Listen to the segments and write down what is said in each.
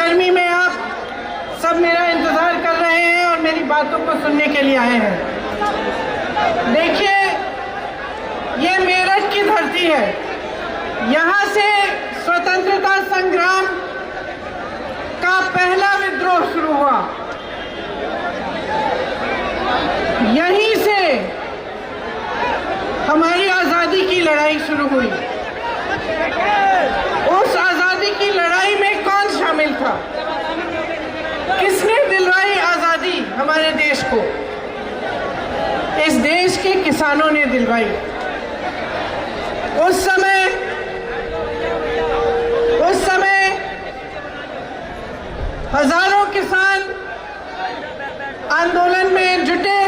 गर्मी में आप सब मेरा इंतजार कर रहे हैं और मेरी बातों को सुनने के लिए आए हैं। देखिए, ये मेरठ की धरती है। यहाँ से स्वतंत्रता संग्राम का पहला विद्रोह शुरू हुआ। यहीं से हमारी आजादी की लड़ाई शुरू हुई। उस आजादी की लड़ाई में कौन शामिल था? किसने दिलवाई आजादी हमारे देश को? इस देश के किसानों ने दिलवाई। उस समय हजारों किसान आंदोलन में जुटे,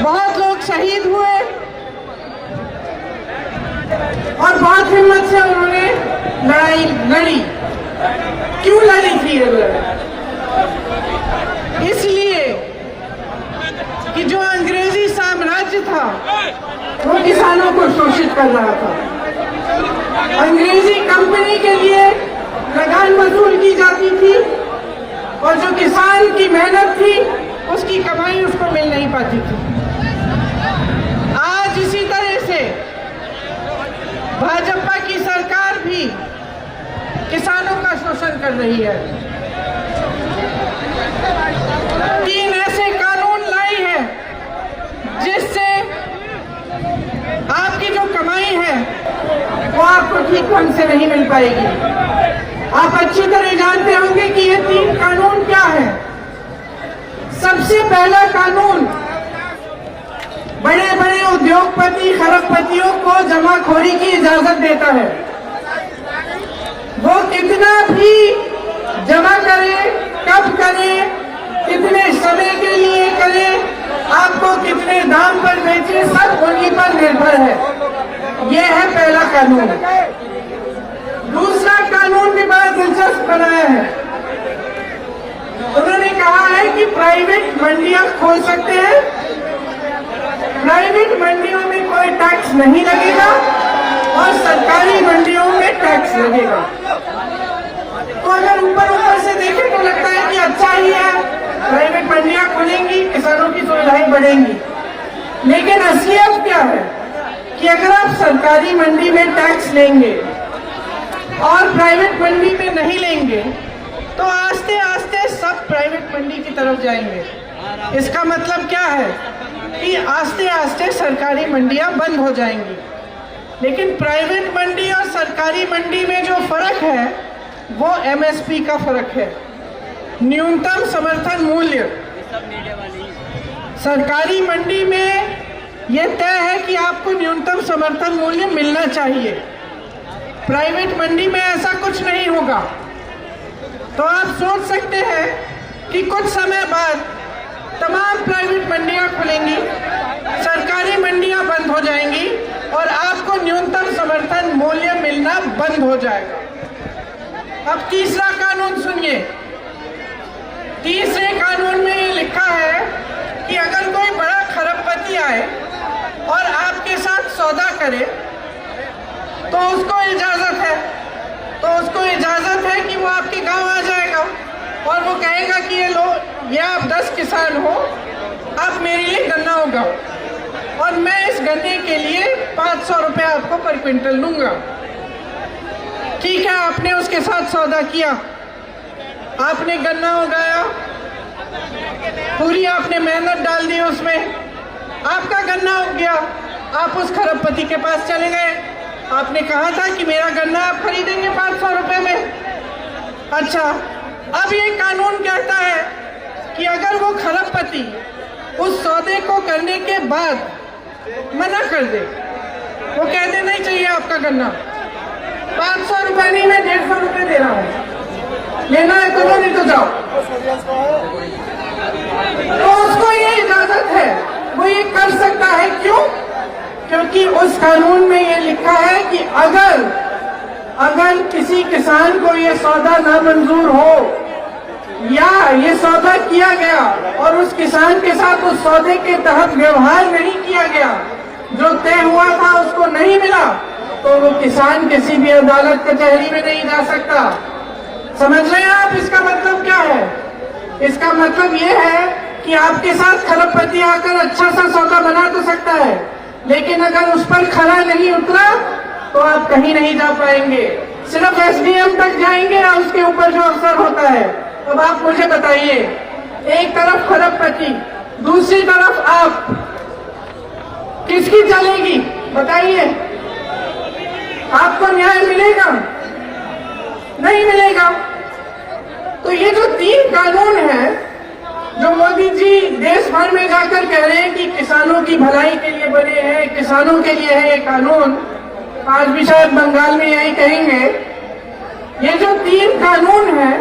बहुत लोग शहीद हुए और बहुत हिम्मत से उन्होंने लड़ाई लड़ी। क्यों लड़ी थी ये लड़ाई? इसलिए कि जो अंग्रेजी साम्राज्य था वो किसानों को शोषित कर रहा था। अंग्रेजी कंपनी के लिए लगान वसूल की जाती थी और जो किसान की मेहनत थी उसकी कमाई उसको मिल नहीं पाती थी। आज इसी तरह से भाजपा की सरकार भी किसानों का शोषण कर रही है। 3 ऐसे कानून लाई है जिससे आपकी जो कमाई है वो आपको ठीक ढंग से नहीं मिल पाएगी। आप अच्छी तरह जानते होंगे कि ये 3 कानून क्या है। सबसे पहला कानून बड़े बड़े उद्योगपति खरबपतियों को जमाखोरी की इजाजत देता है। वो कितना भी जमा करे, कब करे, कितने समय के लिए करे, आपको कितने दाम पर बेचे, सब उन्हीं पर निर्भर है। ये है पहला कानून। दूसरा कानून भी बड़ा दिलचस्प बनाया है। उन्होंने कहा है कि प्राइवेट मंडियां खोल सकते हैं, प्राइवेट मंडियों में कोई टैक्स नहीं लगेगा और सरकारी मंडियों में टैक्स लगेगा। तो अगर ऊपर से देखें तो लगता है कि अच्छा ही है, प्राइवेट मंडियां खुलेंगी, किसानों की सुविधाएं बढ़ेंगी। लेकिन असलियत क्या है कि अगर आप सरकारी मंडी में टैक्स लेंगे और प्राइवेट मंडी में नहीं लेंगे तो आस्ते आस्ते सब प्राइवेट मंडी की तरफ जाएंगे। इसका मतलब क्या है कि आस्ते आस्ते सरकारी मंडियां बंद हो जाएंगी। लेकिन प्राइवेट मंडी और सरकारी मंडी में जो फर्क है वो एमएसपी का फर्क है, न्यूनतम समर्थन मूल्य। सरकारी मंडी में यह तय है कि आपको न्यूनतम समर्थन मूल्य मिलना चाहिए। प्राइवेट मंडी में ऐसा कुछ नहीं होगा। तो आप सोच सकते हैं कि कुछ समय बाद तमाम प्राइवेट मंडियां खुलेंगी, सरकारी मंडियां बंद हो जाएंगी और आपको न्यूनतम समर्थन मूल्य मिलना बंद हो जाएगा। अब तीसरा कानून सुनिए। तीसरे कानून में ये लिखा है कि अगर कोई बड़ा खरबपति आए और आपके साथ सौदा करे तो उसको इजाजत है कि वो आपके गांव आ जाएगा और वो कहेगा कि ये आप 10 किसान हो, आप मेरे लिए गन्ना उगाओ और मैं इस गन्ने के लिए 500 रुपये आपको पर क्विंटल दूंगा। ठीक है, आपने उसके साथ सौदा किया, आपने गन्ना उगाया, पूरी आपने मेहनत डाल दी उसमें, आपका गन्ना उग गया। आप उस खरबपति के पास चले गए, आपने कहा था कि मेरा गन्ना आप खरीदेंगे 500 रुपये में। अच्छा, अब ये कानून कहता है कि अगर वो खरबपति उस सौदे को करने के बाद मना कर दे, वो कह दे नहीं चाहिए आपका गन्ना, 500 रुपये नहीं, मैं 150 रुपये दे रहा हूँ, लेना है तो लो, नहीं तो जाओ, तो उसको ये इजाजत है, वो ये कर सकता है। क्यों? क्योंकि उस कानून में ये लिखा है कि अगर किसी किसान को ये सौदा नामंजूर हो या ये सौदा किया गया और उस किसान के साथ उस सौदे के तहत व्यवहार नहीं किया गया, जो तय हुआ था उसको नहीं मिला, तो वो किसान किसी भी अदालत कचहरी में नहीं जा सकता। समझ रहे हैं आप इसका मतलब क्या है? इसका मतलब ये है कि आपके साथ खरबपति आकर अच्छा सा सौदा बना तो सकता है, लेकिन अगर उस पर खरा नहीं उतरा तो आप कहीं नहीं जा पाएंगे। सिर्फ एसडीएम तक जाएंगे या उसके ऊपर जो अफसर होता है। अब आप मुझे बताइए, एक तरफ खरबपति, दूसरी तरफ आप, किसकी चलेगी? बताइए, आपको न्याय मिलेगा? नहीं मिलेगा। तो ये जो 3 कानून हैं जो मोदी जी देश भर में जाकर कह रहे हैं कि किसानों की भलाई के लिए बने हैं, किसानों के लिए है ये कानून, आज भी शायद बंगाल में यही कहेंगे। ये जो 3 कानून हैं,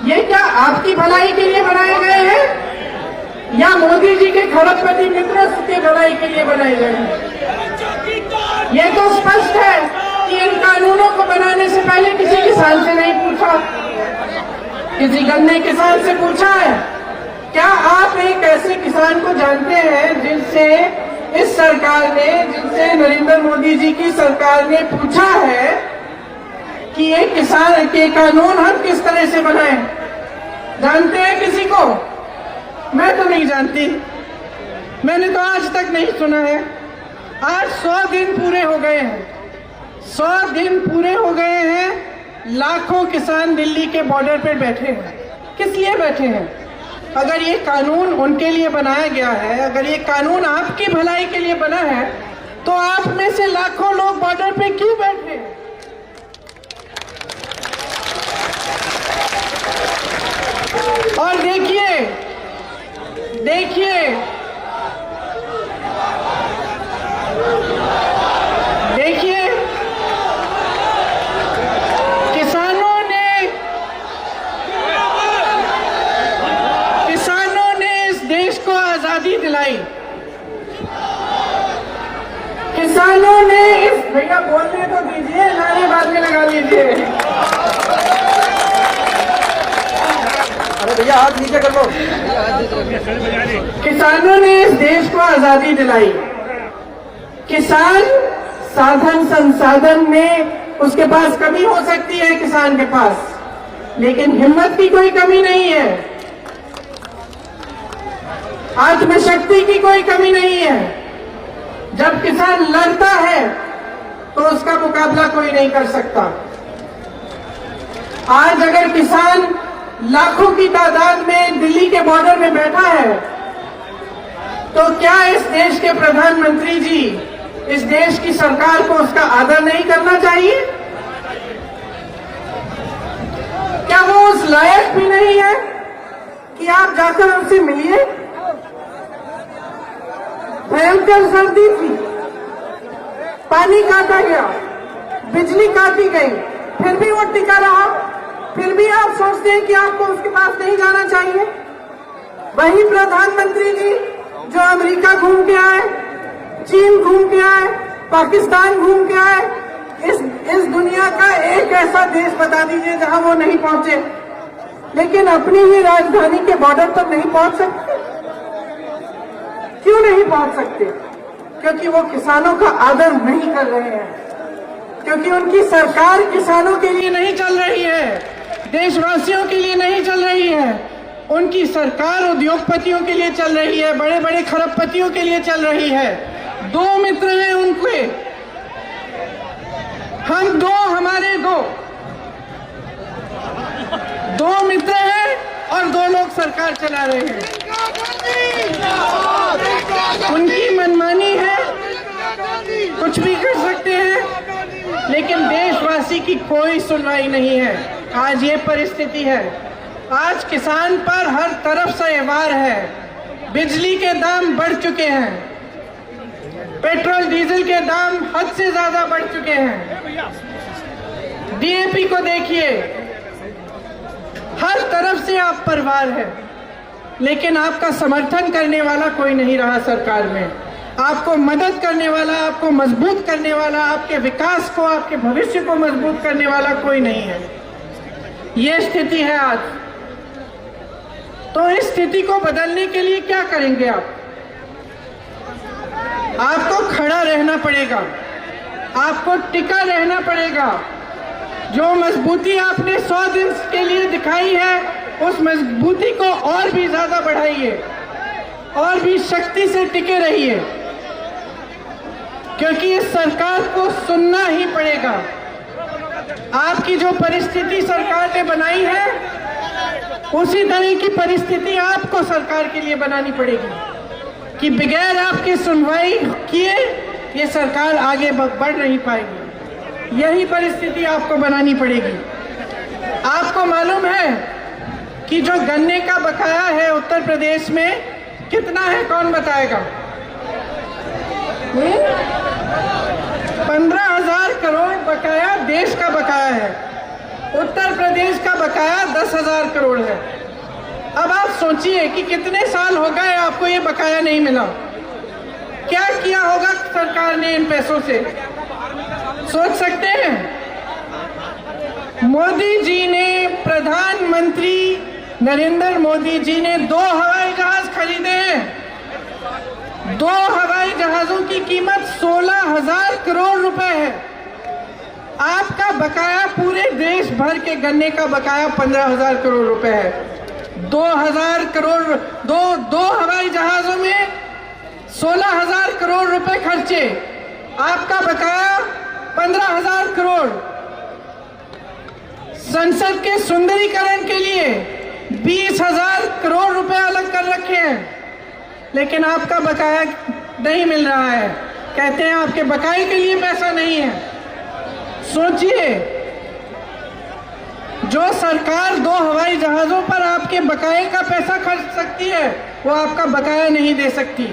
ये क्या आपकी भलाई के लिए बनाए गए हैं या मोदी जी के खरबपति मित्र के भलाई के लिए बनाए गए हैं? ये तो स्पष्ट है कि इन कानूनों को बनाने से पहले किसी किसान से नहीं पूछा, किसी गन्ने किसान से पूछा है? क्या आप एक ऐसे किसान को जानते हैं जिनसे इस सरकार ने, जिनसे नरेंद्र मोदी जी की सरकार ने पूछा है कि ये किसान के कानून हम किस तरह से बनाएं? जानते हैं किसी को? मैं तो नहीं जानती, मैंने तो आज तक नहीं सुना है। आज 100 दिन पूरे हो गए हैं, 100 दिन पूरे हो गए हैं। लाखों किसान दिल्ली के बॉर्डर पर बैठे हैं। किस लिए बैठे हैं? अगर ये कानून उनके लिए बनाया गया है, अगर ये कानून आपकी भलाई के लिए बना है, तो आप में से लाखों लोग बॉर्डर पे क्यों बैठे हैं? और देखिए, देखिए, देखिए, किसानों ने इस देश को आजादी दिलाई। किसानों ने इस, भैया बोलने तो दीजिए, नारे बाद में लगा लीजिए। अरे भैया हाथ नीचे कर लो। किसानों ने इस देश को आजादी दिलाई। किसान साधन संसाधन में उसके पास कमी हो सकती है, किसान के पास, लेकिन हिम्मत की कोई कमी नहीं है, आत्मशक्ति की कोई कमी नहीं है। जब किसान लड़ता है तो उसका मुकाबला कोई नहीं कर सकता। आज अगर किसान लाखों की तादाद में दिल्ली के बॉर्डर में बैठा है, तो क्या इस देश के प्रधानमंत्री जी, इस देश की सरकार को उसका आदर नहीं करना चाहिए? क्या वो उस लायक भी नहीं है कि आप जाकर उनसे मिलिए? भयंकर सर्दी थी, पानी काटा गया, बिजली काटी गई, फिर भी वो टिका रहा। फिर भी आप सोचते हैं कि आपको उसके पास नहीं जाना चाहिए? वही प्रधानमंत्री जी जो अमेरिका घूम के आए, चीन घूम के आए, पाकिस्तान घूम के आए, इस दुनिया का एक ऐसा देश बता दीजिए जहां वो नहीं पहुंचे, लेकिन अपनी ही राजधानी के बॉर्डर पर नहीं पहुंच सकते। क्यों नहीं पहुंच सकते? क्योंकि वो किसानों का आदर नहीं कर रहे हैं, क्योंकि उनकी सरकार किसानों के लिए नहीं चल रही है, देशवासियों के लिए नहीं चल रही है। उनकी सरकार उद्योगपतियों के लिए चल रही है, बड़े बड़े खरबपतियों के लिए चल रही है। 2 मित्र हैं उनके, हम 2, हमारे 2 मित्र हैं और 2 लोग सरकार चला रहे हैं। उनकी मनमानी है, कुछ भी कर सकते हैं, लेकिन देशवासी की कोई सुनवाई नहीं है। आज ये परिस्थिति है। आज किसान पर हर तरफ से वार है। बिजली के दाम बढ़ चुके हैं, पेट्रोल डीजल के दाम हद से ज्यादा बढ़ चुके हैं। डीएपी को देखिए, हर तरफ से आप पर वार है, लेकिन आपका समर्थन करने वाला कोई नहीं रहा सरकार में। आपको मदद करने वाला, आपको मजबूत करने वाला, आपके विकास को, आपके भविष्य को मजबूत करने वाला कोई नहीं है। ये स्थिति है आज। तो इस स्थिति को बदलने के लिए क्या करेंगे आप? आपको खड़ा रहना पड़ेगा। आपको टिका रहना पड़ेगा। जो मजबूती आपने 100 दिन के लिए दिखाई है, उस मजबूती को और भी ज्यादा बढ़ाइए और भी शक्ति से टिके रहिए, क्योंकि इस सरकार को सुनना ही पड़ेगा। आपकी जो परिस्थिति सरकार ने बनाई है, उसी तरह की परिस्थिति आपको सरकार के लिए बनानी पड़ेगी कि बगैर आपकी सुनवाई किए ये सरकार आगे बढ़ नहीं पाएगी। यही परिस्थिति आपको बनानी पड़ेगी। आपको मालूम है कि जो गन्ने का बकाया है उत्तर प्रदेश में कितना है? कौन बताएगा? 15,000 करोड़ बकाया देश का बकाया है। उत्तर प्रदेश का बकाया 10,000 करोड़ है। अब आप सोचिए कि कितने साल हो गए आपको ये बकाया नहीं मिला। क्या किया होगा सरकार ने इन पैसों से? सोच सकते हैं? मोदी जी ने, प्रधानमंत्री नरेंद्र मोदी जी ने 2 हवाई जहाज खरीदे हैं। 2 हवाई जहाजों की कीमत 16,000 करोड़ रुपए है। आपका बकाया पूरे देश भर के गन्ने का बकाया 15,000 करोड़ रुपए है। 2,000 करोड़ दो हवाई जहाजों में 16,000 करोड़ रुपए खर्चे, आपका बकाया 15,000 करोड़। संसद के सुंदरीकरण के लिए 20,000 करोड़ रुपए अलग कर रखे हैं, लेकिन आपका बकाया नहीं मिल रहा है। कहते हैं आपके बकाये के लिए पैसा नहीं है। सोचिए, जो सरकार 2 हवाई जहाजों पर आपके बकाये का पैसा खर्च सकती है, वो आपका बकाया नहीं दे सकती।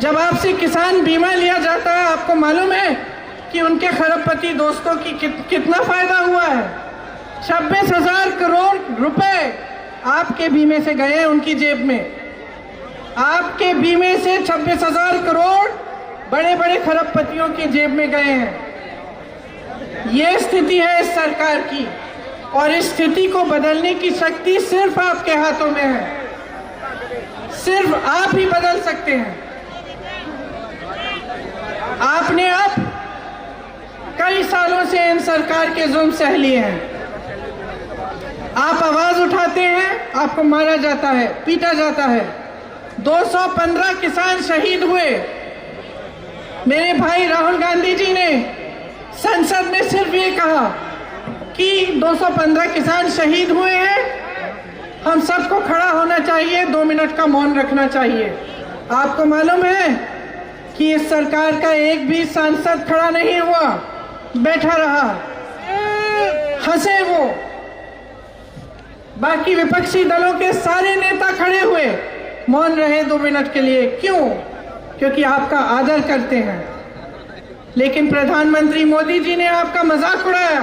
जब आपसे किसान बीमा लिया जाता है, आपको मालूम है कि उनके खरबपति दोस्तों की कितना फायदा हुआ है? 26,000 करोड़ रुपए आपके बीमे से गए हैं उनकी जेब में। आपके बीमे से 26,000 करोड़ बड़े बड़े खरबपतियों की जेब में गए हैं। ये स्थिति है इस सरकार की, और इस स्थिति को बदलने की शक्ति सिर्फ आपके हाथों में है। सिर्फ आप ही बदल सकते हैं। आपने अब कई सालों से इन सरकार के जुल्म सह लिए हैं। आप आवाज उठाते हैं, आपको मारा जाता है, पीटा जाता है। 215 किसान शहीद हुए। मेरे भाई राहुल गांधी जी ने संसद में सिर्फ ये कहा कि 215 किसान शहीद हुए हैं, हम सबको खड़ा होना चाहिए, 2 मिनट का मौन रखना चाहिए। आपको मालूम है कि इस सरकार का एक भी सांसद खड़ा नहीं हुआ, बैठा रहा, हंसे वो। बाकी विपक्षी दलों के सारे नेता खड़े हुए, मौन रहे 2 मिनट के लिए। क्यों? क्योंकि आपका आदर करते हैं। लेकिन प्रधानमंत्री मोदी जी ने आपका मजाक उड़ाया,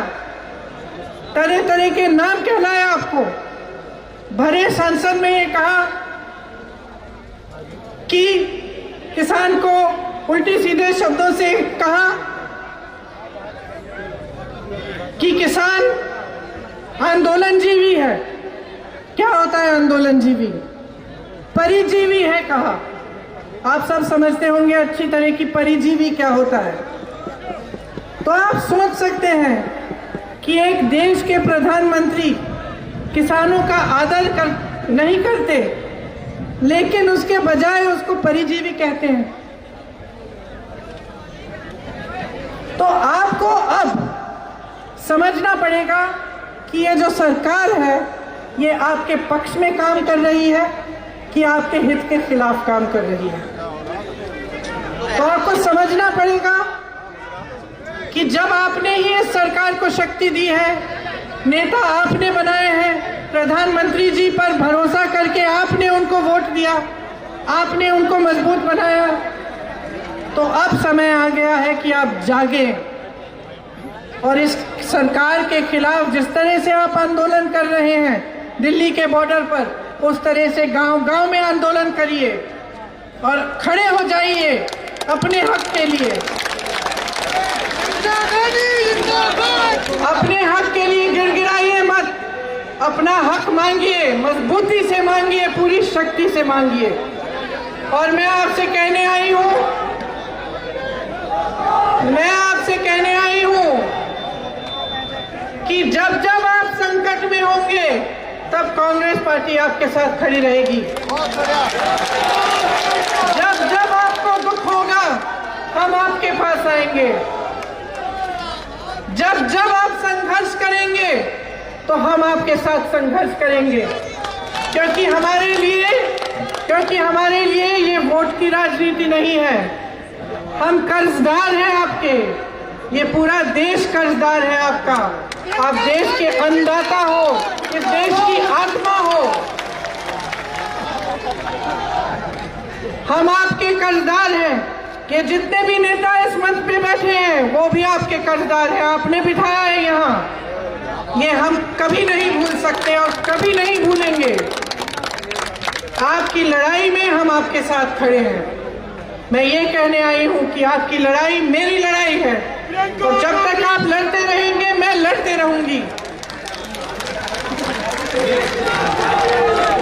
तरह तरह के नाम कहलाया आपको। भरे संसद में ये कहा कि किसान को उल्टी सीधे शब्दों से कहा कि किसान आंदोलनजीवी है। क्या होता है आंदोलनजीवी? परिजीवी है कहा। आप सब समझते होंगे अच्छी तरह की परिजीवी क्या होता है। तो आप सोच सकते हैं कि एक देश के प्रधानमंत्री किसानों का आदर नहीं करते, लेकिन उसके बजाय उसको परिजीवी कहते हैं। तो आपको अब समझना पड़ेगा कि ये जो सरकार है, ये आपके पक्ष में काम कर रही है कि आपके हित के खिलाफ काम कर रही है। तो आपको समझना पड़ेगा कि जब आपने ही इस सरकार को शक्ति दी है, नेता आपने बनाए हैं, प्रधानमंत्री जी पर भरोसा करके आपने उनको वोट दिया, आपने उनको मजबूत बनाया, तो अब समय आ गया है कि आप जागे और इस सरकार के खिलाफ जिस तरह से आप आंदोलन कर रहे हैं दिल्ली के बॉर्डर पर, उस तरह से गांव-गांव में आंदोलन करिए और खड़े हो जाइए अपने हक के लिए। अपने हक के लिए गिड़गिड़ाइए मत, अपना हक मांगिए, मजबूती से मांगिए, पूरी शक्ति से मांगिए। और मैं आपसे कहने आई हूं मैं आपसे कहने आई हूं कि जब जब आप संकट में होंगे तब कांग्रेस पार्टी आपके साथ खड़ी रहेगी। जब जब आपको दुख होगा हम आपके पास आएंगे। जब जब आप संघर्ष करेंगे तो हम आपके साथ संघर्ष करेंगे, क्योंकि हमारे लिए ये वोट की राजनीति नहीं है। हम कर्जदार हैं आपके, ये पूरा देश कर्जदार है आपका। आप देश के अन्नदाता हो, इस देश की आत्मा हो। हम आपके कर्जदार हैं। ये जितने भी नेता इस मंच पे बैठे हैं वो भी आपके कर्जदार हैं। आपने बिठाया है यहाँ, ये हम कभी नहीं भूल सकते और कभी नहीं भूलेंगे। आपकी लड़ाई में हम आपके साथ खड़े हैं। मैं ये कहने आई हूं कि आपकी लड़ाई मेरी लड़ाई है, तो जब तक आप लड़ते रहेंगे मैं लड़ते रहूंगी।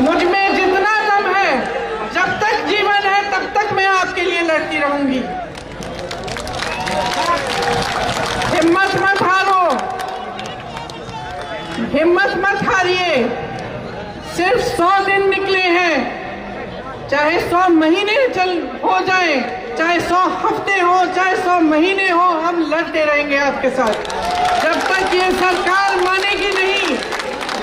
मुझ में जितना दम है, जब तक जीवन है तब तक मैं आपके लिए लड़ती रहूंगी। हिम्मत मत हारो, हिम्मत मत हारिए। सिर्फ 100 दिन निकले हैं, चाहे 100 महीने हो जाए, चाहे 100 हफ्ते हो, चाहे 100 महीने हो, हम लड़ते रहेंगे आपके साथ। जब तक ये सरकार मानेगी नहीं,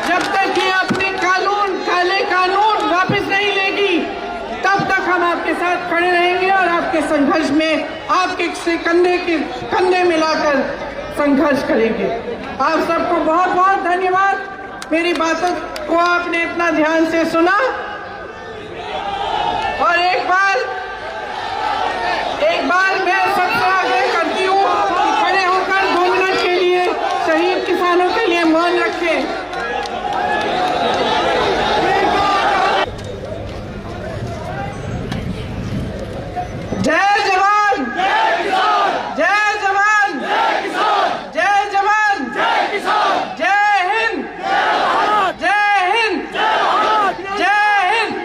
जब तक ये अपने काले कानून वापस नहीं लेगी, तब तक हम आपके साथ खड़े रहेंगे और आपके संघर्ष में आपके से कंधे मिलाकर संघर्ष करेंगे। आप सबको बहुत बहुत धन्यवाद। मेरी बातों को आपने इतना ध्यान से सुना। और एक बार मैं सबसे आग्रह करती हूँ कि खड़े होकर 2 मिनट के लिए शहीद किसानों के लिए मौन रखें। जय जवान, जय किसान, जय जवान, जय किसान, जय जवान, जय किसान, जय हिंद, जय हिंद, जय हिंद, जय हिंद।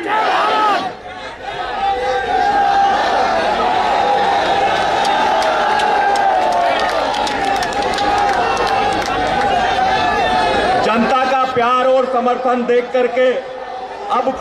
जनता का प्यार और समर्थन देख करके अब